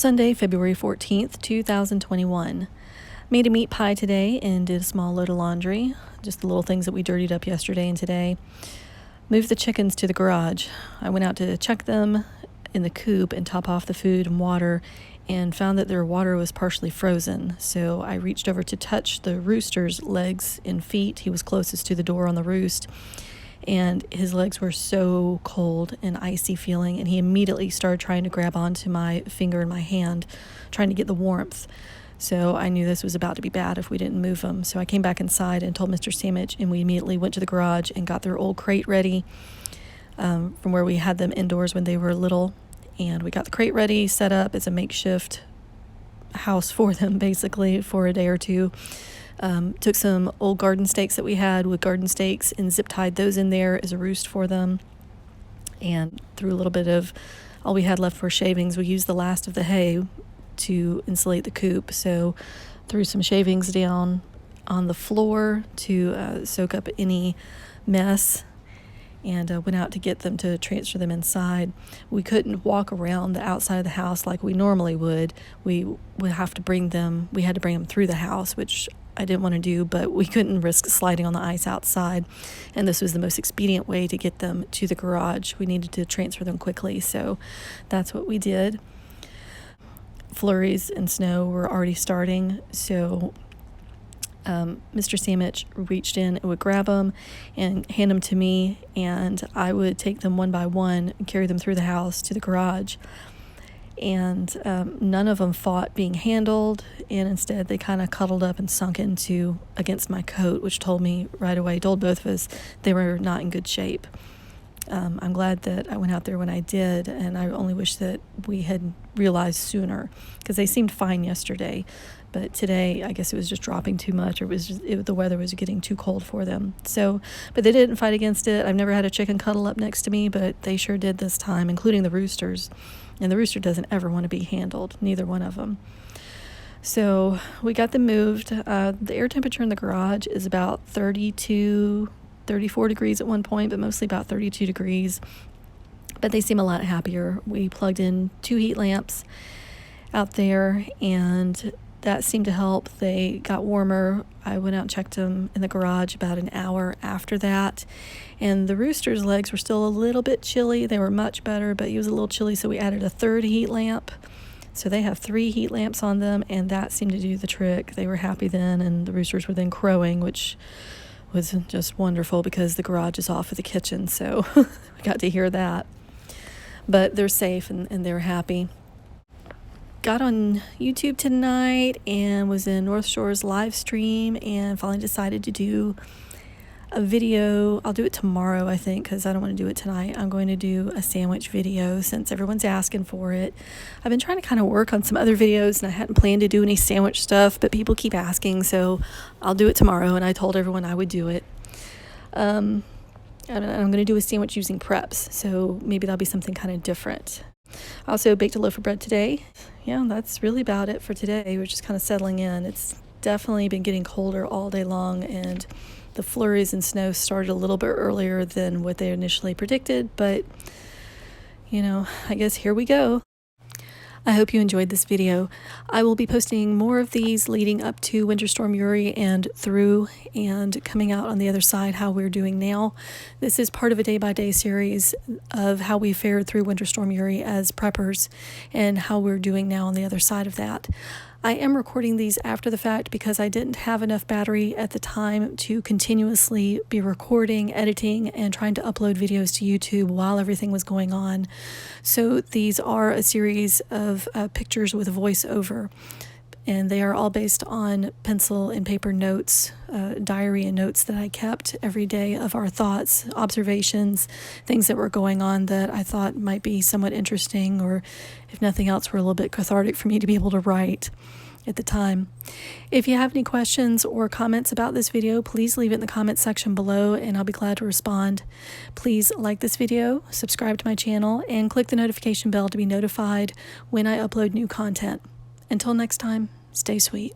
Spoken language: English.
Sunday, February 14th, 2021. Made a meat pie today and did a small load of laundry, just the little things that we dirtied up yesterday and today. Moved the chickens to the garage. I went out to check them in the coop and top off the food and water and found that their water was partially frozen. So I reached over to touch the rooster's legs and feet. He was closest to the door on the roost, and his legs were so cold and icy feeling, and he immediately started trying to grab onto my finger and my hand, trying to get the warmth. So I knew this was about to be bad if we didn't move him. So I came back inside and told Mr. Sandwich, and we immediately went to the garage and got their old crate ready from where we had them indoors when they were little. And we got the crate ready, set up as a makeshift house for them, basically, for a day or two. Took some old garden stakes that we had with garden stakes and zip tied those in there as a roost for them. And threw a little bit of, all we had left for shavings, we used the last of the hay to insulate the coop. So threw some shavings down on the floor to soak up any mess, and went out to get them to transfer them inside. We couldn't walk around the outside of the house like we normally would. We had to bring them through the house, which I didn't want to do, but we couldn't risk sliding on the ice outside, and this was the most expedient way to get them to the garage. We needed to transfer them quickly, so that's what we did. Flurries and snow were already starting, so Mr. Sandwich reached in and would grab them and hand them to me, and I would take them one by one and carry them through the house to the garage. And none of them fought being handled, and instead they kind of cuddled up and sunk against my coat, which told me right away, told both of us they were not in good shape. I'm glad that I went out there when I did, and I only wish that we had realized sooner, because they seemed fine yesterday. But today, I guess it was just dropping too much, or the weather was getting too cold for them. So, but they didn't fight against it. I've never had a chicken cuddle up next to me, but they sure did this time, including the roosters. And the rooster doesn't ever want to be handled, neither one of them. So we got them moved. The air temperature in the garage is about 32, 34 degrees at one point, but mostly about 32 degrees. But they seem a lot happier. We plugged in 2 heat lamps out there, and that seemed to help. They got warmer. I went out and checked them in the garage about an hour after that, and the rooster's legs were still a little bit chilly. They were much better, but he was a little chilly, so we added a 3rd heat lamp. So they have 3 heat lamps on them, and that seemed to do the trick. They were happy then, and the roosters were then crowing, which was just wonderful because the garage is off of the kitchen, so we got to hear that. But they're safe, and they're happy. Got on YouTube tonight and was in North Shore's live stream, and finally decided to do a video. I'll do it tomorrow, I think, because I don't want to do it tonight. I'm going to do a sandwich video since everyone's asking for it. I've been trying to kind of work on some other videos, and I hadn't planned to do any sandwich stuff, but people keep asking, so I'll do it tomorrow, and I told everyone I would do it. I'm going to do a sandwich using preps, so maybe that'll be something kind of different. I also baked a loaf of bread today. Yeah, that's really about it for today. We're just kind of settling in. It's definitely been getting colder all day long, and the flurries and snow started a little bit earlier than what they initially predicted, but, I guess here we go. I hope you enjoyed this video. I will be posting more of these leading up to Winter Storm Uri and through, and coming out on the other side how we're doing now. This is part of a day-by-day series of how we fared through Winter Storm Uri as preppers and how we're doing now on the other side of that. I am recording these after the fact because I didn't have enough battery at the time to continuously be recording, editing, and trying to upload videos to YouTube while everything was going on. So these are a series of pictures with a voiceover, and they are all based on pencil and paper notes, diary and notes that I kept every day of our thoughts, observations, things that were going on that I thought might be somewhat interesting, or if nothing else, were a little bit cathartic for me to be able to write at the time. If you have any questions or comments about this video, please leave it in the comments section below, and I'll be glad to respond. Please like this video, subscribe to my channel, and click the notification bell to be notified when I upload new content. Until next time, stay sweet.